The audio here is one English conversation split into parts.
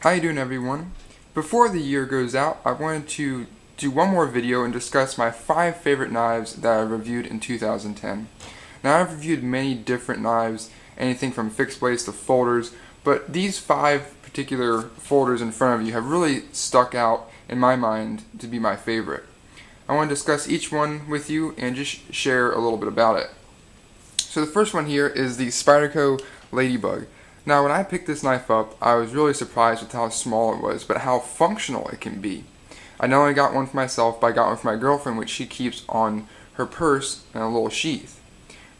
How you doing, everyone? Before the year goes out, I wanted to do one more video and discuss my 5 favorite knives that I reviewed in 2010. Now, I've reviewed many different knives, anything from fixed blades to folders, but these 5 particular folders in front of you have really stuck out in my mind to be my favorite. I want to discuss each one with you and just share a little bit about it. So the first one here is the Spyderco Ladybug. Now, when I picked this knife up, I was really surprised with how small it was, but how functional it can be. I not only got one for myself, but I got one for my girlfriend, which she keeps on her purse in a little sheath.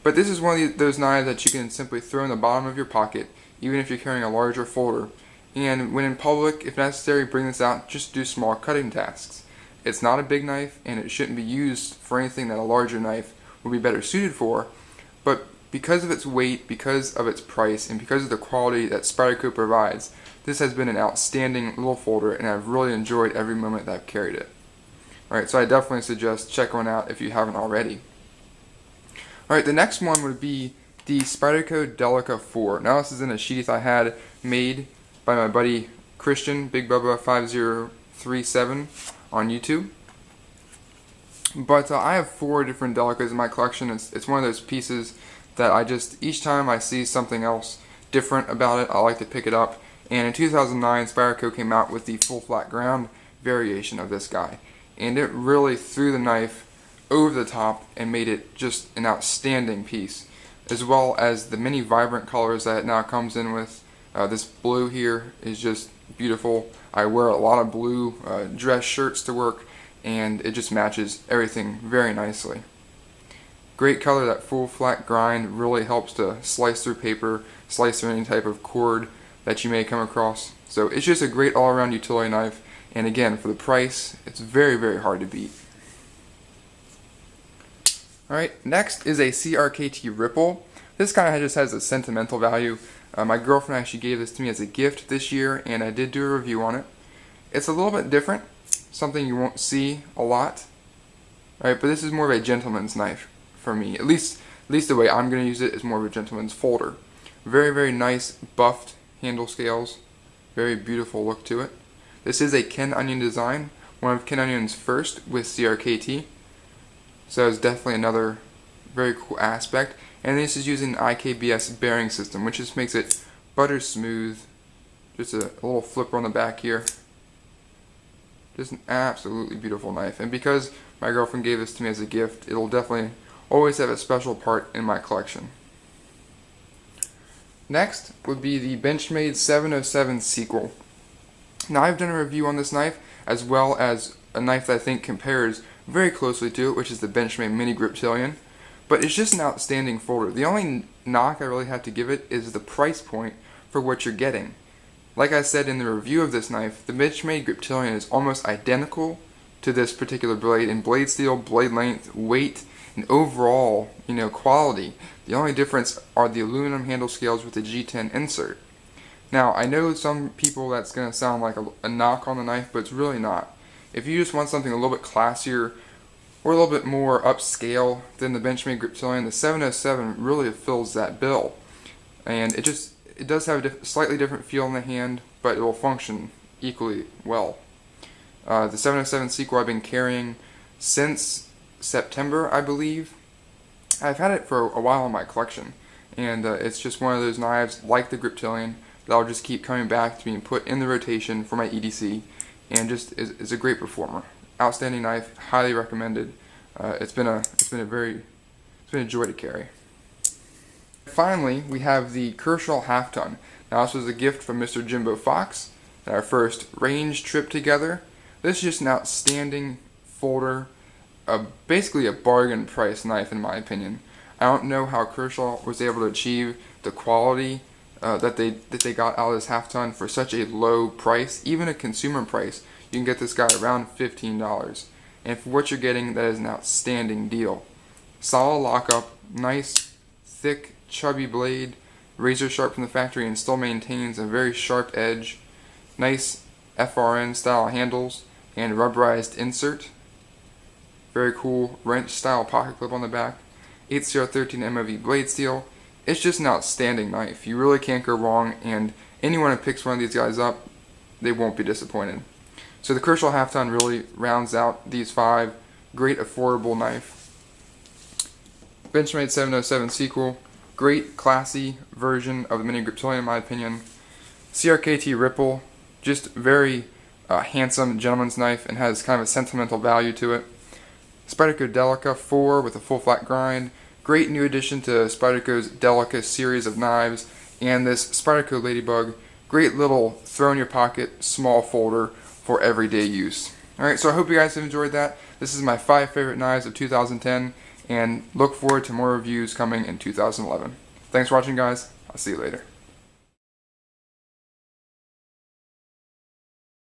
But this is one of those knives that you can simply throw in the bottom of your pocket, even if you're carrying a larger folder. And when in public, if necessary, bring this out, just do small cutting tasks. It's not a big knife, and it shouldn't be used for anything that a larger knife would be better suited for, but because of its weight, because of its price, and because of the quality that Spyderco provides, this has been an outstanding little folder, and I've really enjoyed every moment that I've carried it. Alright, so I definitely suggest check one out if you haven't already. Alright, the next one would be the Spyderco Delica 4. Now this is in a sheath I had made by my buddy Christian, Big Bubba 5037 on YouTube. But I have 4 different Delicas in my collection. It's one of those pieces that I just, each time I see something else different about it, I like to pick it up. And in 2009, Spyderco came out with the full flat ground variation of this guy. And it really threw the knife over the top and made it just an outstanding piece. As well as the many vibrant colors that it now comes in with. This blue here is just beautiful. I wear a lot of blue dress shirts to work, and it just matches everything very nicely. Great color, that full flat grind really helps to slice through paper, slice through any type of cord that you may come across. So it's just a great all-around utility knife, and again, for the price, it's very, very hard to beat. Alright, next is a CRKT Ripple. This kind of just has a sentimental value. My girlfriend actually gave this to me as a gift this year, and I did do a review on it. It's a little bit different, something you won't see a lot, right? But this is more of a gentleman's knife for me. At least the way I'm going to use it is more of a gentleman's folder. Very, very nice buffed handle scales. Very beautiful look to it. This is a Ken Onion design, one of Ken Onion's first with CRKT. So it's definitely another very cool aspect. And this is using an IKBS bearing system, which just makes it butter smooth. Just a little flipper on the back here. Just an absolutely beautiful knife. And because my girlfriend gave this to me as a gift, it'll definitely always have a special part in my collection. Next would be the Benchmade 707 Sequel. Now, I've done a review on this knife, as well as a knife that I think compares very closely to it, which is the Benchmade Mini Griptilian. But it's just an outstanding folder. The only knock I really have to give it is the price point for what you're getting. Like I said in the review of this knife, the Benchmade Griptilian is almost identical to this particular blade in blade steel, blade length, weight, and overall, quality. The only difference are the aluminum handle scales with the G10 insert. Now, I know some people that's going to sound like a knock on the knife, but it's really not. If you just want something a little bit classier or a little bit more upscale than the Benchmade Griptilian, the 707 really fills that bill. And it does have a slightly different feel in the hand, but it will function equally well. The 707 Sequel I've been carrying since September, I believe. I've had it for a while in my collection, and it's just one of those knives, like the Griptilian, that I'll just keep coming back to being put in the rotation for my EDC, and just is a great performer. Outstanding knife, highly recommended. It's been a joy to carry. Finally, we have the Kershaw Half Ton. Now, this was a gift from Mr. Jimbo Fox at our first range trip together. This is just an outstanding folder, basically a bargain price knife in my opinion. I don't know how Kershaw was able to achieve the quality that they got out of this half ton for such a low price. Even a consumer price, you can get this guy around $15. And for what you're getting, that is an outstanding deal. Solid lockup, nice, thick, chubby blade, razor sharp from the factory, and still maintains a very sharp edge. Nice FRN style handles and rubberized insert. Very cool wrench style pocket clip on the back. 8CR13 MOV blade steel. It's just an outstanding knife. You really can't go wrong, and anyone who picks one of these guys up they won't be disappointed. So the Kershaw half ton really rounds out these 5. Great affordable knife. Benchmade 707 sequel. Great classy version of the Mini Griptilian in my opinion. CRKT Ripple, just very handsome gentleman's knife and has kind of a sentimental value to it. Spyderco Delica 4 with a full flat grind. Great new addition to Spyderco's Delica series of knives. And this Spyderco Ladybug, great little throw in your pocket, small folder for everyday use. Alright, so I hope you guys have enjoyed that. This is my 5 favorite knives of 2010, and look forward to more reviews coming in 2011. Thanks for watching, guys. I'll see you later.